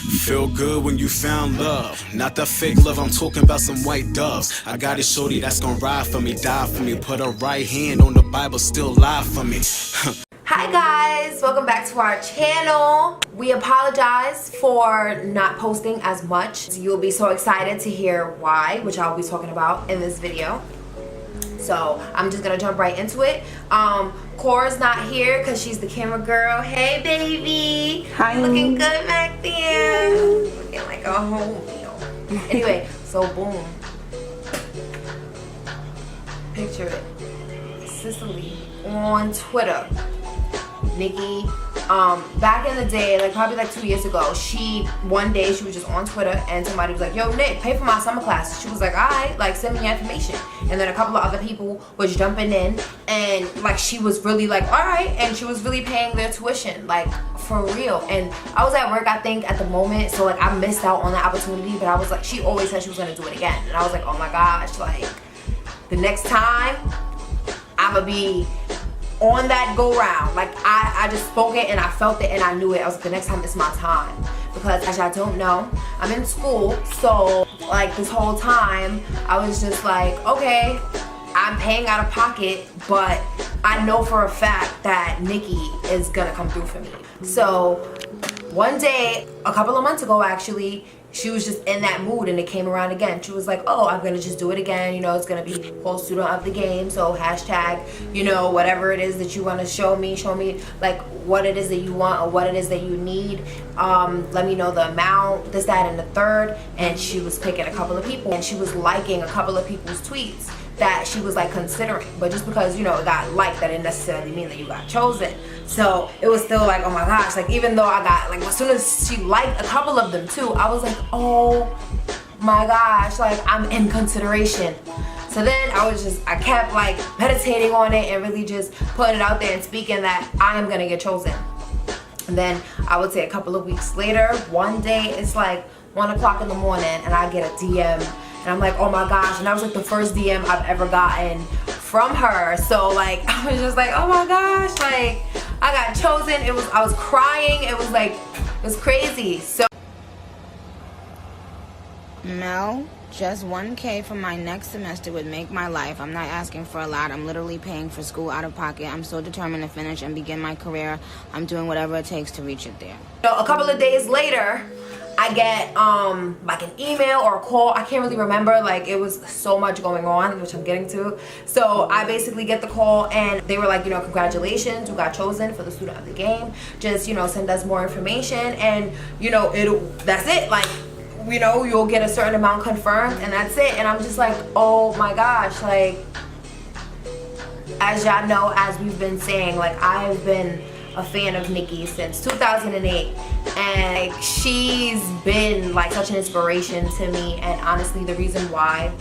Feel good when you found love, not the fake love, I'm talking about some white doves. I got a shorty that's gonna ride for me, die for me, put her right hand on the Bible, still lie for me. Hi guys, welcome back to our channel. We apologize for not posting as much. You'll be so excited to hear why, which I'll be talking about in this video. So I'm just gonna jump right into it. Cora's not here because she's the camera girl. Hey baby. Hi. Looking good back there. Looking like a home meal. Anyway, so boom. Picture it. Cicely on Twitter. Nicki, back in the day, like probably like 2 years ago, one day she was just on Twitter and somebody was like, yo Nick, pay for my summer classes. She was like, alright, like send me your information. And then a couple of other people was jumping in and like she was really like, alright, and she was really paying their tuition, like for real. And I was at work, I think, at the moment, so like I missed out on the opportunity, but I was like, she always said she was gonna do it again. And I was like, oh my gosh, like the next time I'ma be on that go round. Like I just spoke it and I felt it and I knew it. I was like, the next time it's my time. Because as y'all don't know, I'm in school, so like this whole time I was just like, okay, I'm paying out of pocket, but I know for a fact that Nicki is gonna come through for me. So one day, a couple of months ago actually, she was just in that mood and it came around again. She was like, oh, I'm gonna just do it again. You know, it's gonna be whole student of the game. So hashtag, you know, whatever it is that you wanna show me like what it is that you want or what it is that you need. Let me know the amount, this, that, and the third. And she was picking a couple of people and she was liking a couple of people's tweets that she was like considering. But just because, you know, it got liked, that didn't necessarily mean that you got chosen. So it was still like, oh my gosh, like even though I got, like as soon as she liked a couple of them too, I was like, oh my gosh, like I'm in consideration. So then I kept like meditating on it and really just putting it out there and speaking that I am gonna get chosen. And then I would say a couple of weeks later, one day it's like 1 o'clock in the morning and I get a DM and I'm like, oh my gosh, and that was like the first DM I've ever gotten from her. So like I was just like, oh my gosh, like I got chosen. I was crying. It was crazy. So Mel, just 1K for my next semester would make my life. I'm not asking for a lot. I'm literally paying for school out of pocket. I'm so determined to finish and begin my career. I'm doing whatever it takes to reach it there. So a couple of days later, I get like an email or a call. I can't really remember, like it was so much going on, which I'm getting to. So I basically get the call and they were like, you know, congratulations, you got chosen for the student of the game. Just, you know, send us more information and, you know, that's it. Like, you know, you'll get a certain amount confirmed and that's it. And I'm just like, oh my gosh, like as y'all know, as we've been saying, like I've been a fan of Nicki since 2008 and like, she's been like such an inspiration to me. And honestly, the reason why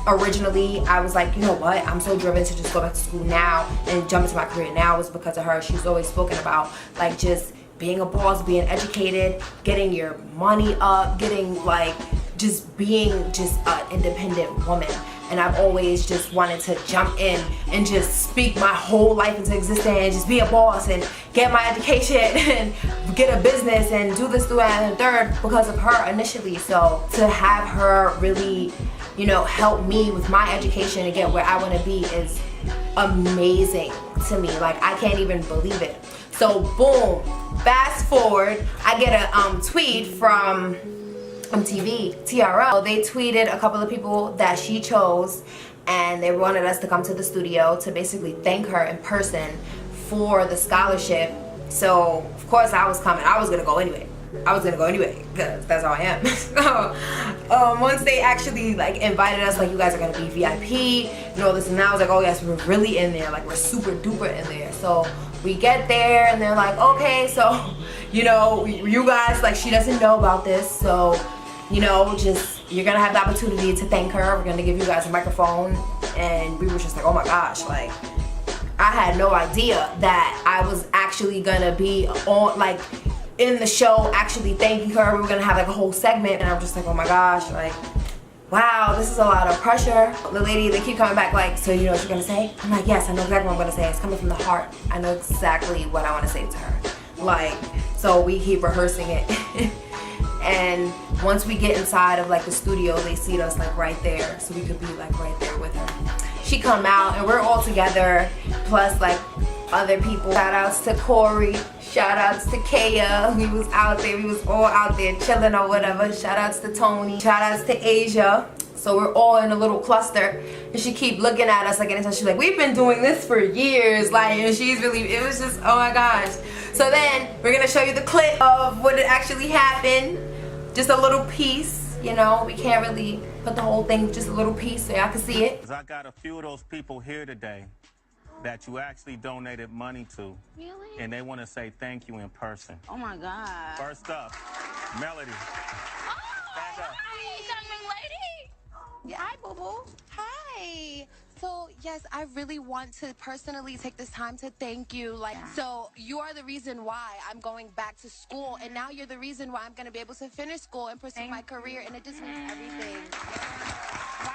originally I was like, you know what, I'm so driven to just go back to school now and jump into my career now was because of her. She's always spoken about like just being a boss, being educated, getting your money up, getting like just being just an independent woman. And I've always just wanted to jump in and just speak my whole life into existence and just be a boss and get my education and get a business and do this, do that, and the third because of her initially. So to have her really, you know, help me with my education and get where I want to be is amazing to me. Like I can't even believe it. So boom, fast forward, I get a tweet from MTV, TRL. They tweeted a couple of people that she chose and they wanted us to come to the studio to basically thank her in person for the scholarship. So of course I was coming. I was gonna go anyway because that's how I am. So once they actually like invited us, like you guys are gonna be VIP, you know, this and that, I was like, oh yes, we're really in there, like we're super duper in there. So we get there and they're like, okay, so you know, you guys, like she doesn't know about this, so you know, just you're gonna have the opportunity to thank her. We're gonna give you guys a microphone. And we were just like, oh my gosh, like I had no idea that I was actually gonna be on, like in the show, actually thanking her. We were gonna have like a whole segment and I'm just like, oh my gosh, like wow, this is a lot of pressure. The lady, they keep coming back like, so you know what you're gonna say? I'm like, yes, I know exactly what I'm gonna say. It's coming from the heart. I know exactly what I wanna say to her. Like, so we keep rehearsing it. And once we get inside of like the studio, they seat us like right there, so we could be like right there with her. She come out and we're all together, plus like other people. Shout outs to Corey, shout outs to Kaya. We was out there, we was all out there chilling or whatever. Shout outs to Tony, shout outs to Asia. So we're all in a little cluster, and she keep looking at us like, anytime she's like, we've been doing this for years, like, and she's really, it was just, oh my gosh. So then we're gonna show you the clip of what it actually happened, just a little piece, you know, we can't really put the whole thing, just a little piece so y'all can see it. I got a few of those people here today that you actually donated money to. Really? And they want to say thank you in person. Oh my God. First up, Melody. Oh, Stand up. hi, young lady. Yeah, hi, boo-boo. Hi. So yes, I really want to personally take this time to thank you. Like, so you are the reason why I'm going back to school, and now you're the reason why I'm going to be able to finish school and pursue my career, and it just means everything. Wow,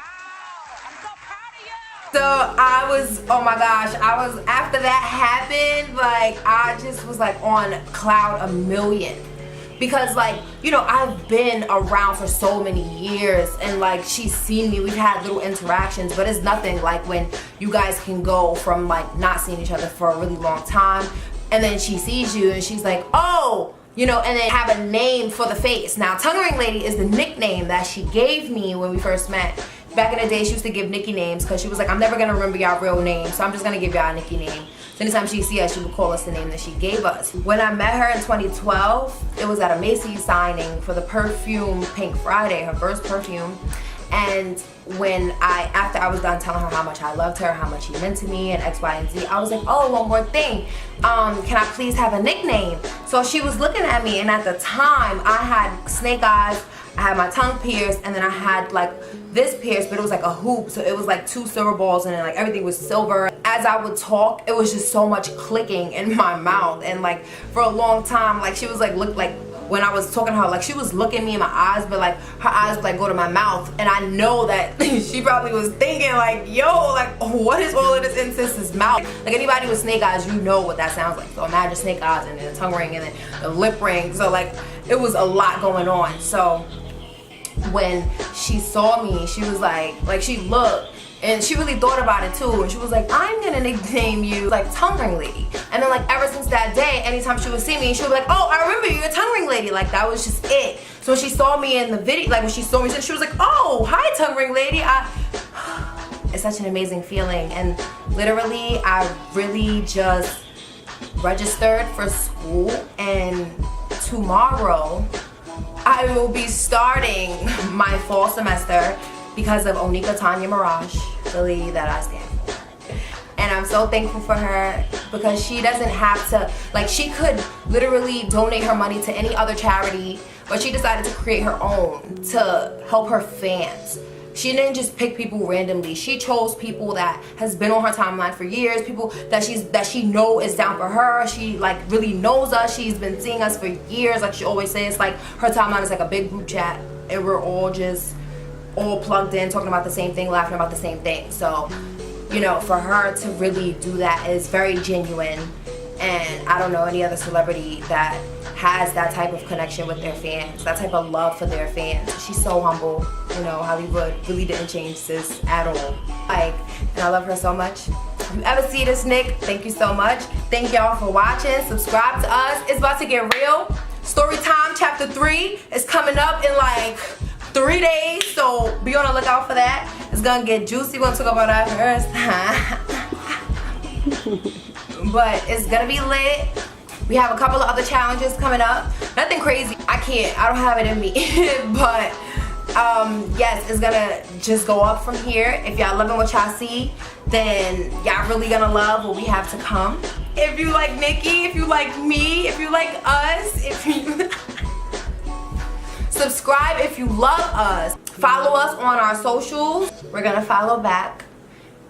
I'm so proud of you. So I was, oh my gosh, I was, after that happened, like, I just was like on cloud a million. Because like, you know, I've been around for so many years, and like, she's seen me, we've had little interactions, but it's nothing like when you guys can go from like not seeing each other for a really long time, and then she sees you and she's like, oh, you know, and then have a name for the face. Now, Tongue Ring Lady is the nickname that she gave me when we first met. Back in the day, she used to give Nicki names because she was like, I'm never gonna remember y'all real names, so I'm just gonna give y'all a Nicki name. So anytime she see us, she would call us the name that she gave us. When I met her in 2012, it was at a Macy's signing for the perfume Pink Friday, her first perfume. And when after I was done telling her how much I loved her, how much she meant to me, and X, Y, and Z, I was like, oh, one more thing. Can I please have a nickname? So she was looking at me, and at the time, I had snake eyes, I had my tongue pierced, and then I had like this pierced, but it was like a hoop, so it was like 2 silver balls, and then like everything was silver. As I would talk, it was just so much clicking in my mouth, and like for a long time, like she was like, look, like when I was talking to her, like she was looking me in my eyes, but like her eyes would like go to my mouth, and I know that she probably was thinking like, yo, like what is all of this in Sis's mouth? Like anybody with snake eyes, you know what that sounds like. So imagine snake eyes and then the tongue ring and then the lip ring. So like it was a lot going on. So when she saw me, she was like she looked, and she really thought about it too, and she was like, I'm gonna nickname you like Tongue Ring Lady. And then like ever since that day, anytime she would see me, she would be like, oh, I remember you, you're Tongue Ring Lady. Like that was just it. So when she saw me in the video, like when she saw me, she was like, oh, hi Tongue Ring Lady. It's such an amazing feeling. And literally I really just registered for school, and tomorrow I will be starting my fall semester because of Onika Tanya Mirage, the lady that I stand for. And I'm so thankful for her because she doesn't have to, like she could literally donate her money to any other charity, but she decided to create her own to help her fans. She didn't just pick people randomly. She chose people that has been on her timeline for years, people that she know is down for her. She like really knows us. She's been seeing us for years. Like she always says, like her timeline is like a big group chat, and we're all just all plugged in, talking about the same thing, laughing about the same thing. So, you know, for her to really do that is very genuine, and I don't know any other celebrity that has that type of connection with their fans, that type of love for their fans. She's so humble, you know, Hollywood really didn't change Sis at all. Like, and I love her so much. If you ever see this, Nick, thank you so much. Thank y'all for watching. Subscribe to us. It's about to get real. Story Time Chapter 3 is coming up in like 3 days, so be on the lookout for that. It's gonna get juicy. We're gonna talk about our first time. But it's gonna be lit. We have a couple of other challenges coming up. Nothing crazy. I don't have it in me. But yes, it's gonna just go up from here. If y'all loving what y'all see, then y'all really gonna love what we have to come. If you like Nicki, if you like me, if you like us, if you subscribe if you love us. Follow us on our socials. We're gonna follow back,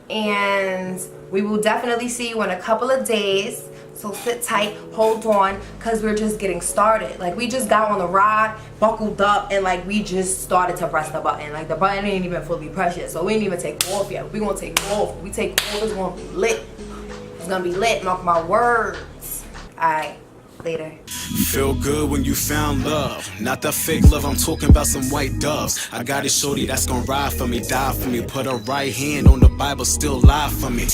and we will definitely see you in a couple of days. So sit tight, hold on, because we're just getting started. Like we just got on the ride, buckled up, and like we just started to press the button. Like the button ain't even fully pressed yet, so we ain't even take off yet. We gonna take off. When we take off, it's gonna be lit. It's gonna be lit, mark my words. Alright, Later. Feel good when you found love, not the fake love, I'm talking about some white doves. I got a shorty that's gonna ride for me, die for me, put her right hand on the Bible, still lie for me.